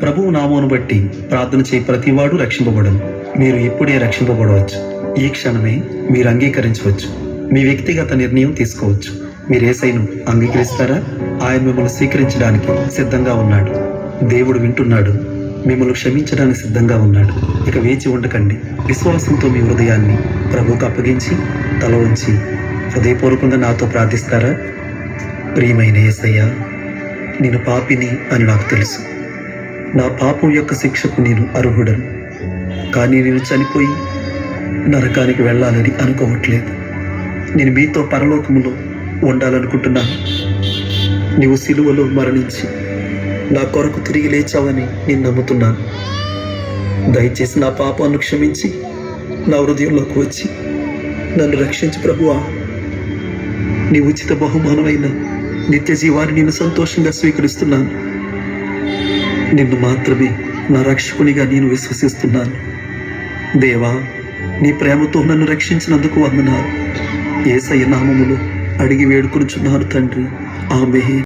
ప్రభువు నామమును బట్టి ప్రార్థన చేయి ప్రతివాడు రక్షింపబడను. మీరు ఇప్పుడే రక్షింపబడవచ్చు. ఈ క్షణమే మీరు అంగీకరించవచ్చు. మీ వ్యక్తిగత నిర్ణయం తీసుకోవచ్చు. మీరు యేసయ్యను అంగీకరిస్తారా? ఆయన మిమ్మల్ని స్వీకరించడానికి సిద్ధంగా ఉన్నాడు. దేవుడు వింటున్నాడు. మిమ్మల్ని క్షమించడానికి సిద్ధంగా ఉన్నాడు. ఇక వేచి ఉండకండి. విశ్వాసంతో మీ హృదయాన్ని ప్రభువుకు అప్పగించి తల ఉంచి హృదయపూర్వకంగా నాతో ప్రార్థిస్తారా? ప్రియమైన యేసయ్యా, నేను పాపిని అని నాకు తెలుసు. నా పాపం యొక్క శిక్షకు నేను అర్హుడను. కానీ నేను చనిపోయి నరకానికి వెళ్ళాలని అనుకోవట్లేదు. నేను మీతో పరలోకములో ఉండాలనుకుంటున్నాను. నీవు సిలువలో మరణించి నా కొరకు తిరిగి లేచావని నేను నమ్ముతున్నాను. దయచేసి నా పాపాన్ని క్షమించి నా హృదయంలోకి వచ్చి నన్ను రక్షించు ప్రభువా. నీ ఉచిత బహుమానమైన నిత్య జీవాన్ని నేను సంతోషంగా స్వీకరిస్తున్నాను. నిన్ను మాత్రమే నా రక్షకునిగా నేను విశ్వసిస్తున్నాను. దేవా, నీ ప్రేమతో నన్ను రక్షించినందుకు వందనాలు. యేసయ్య నామములో అడిగి వేడుకొనుచున్నాను తండ్రి. ఆమేన్.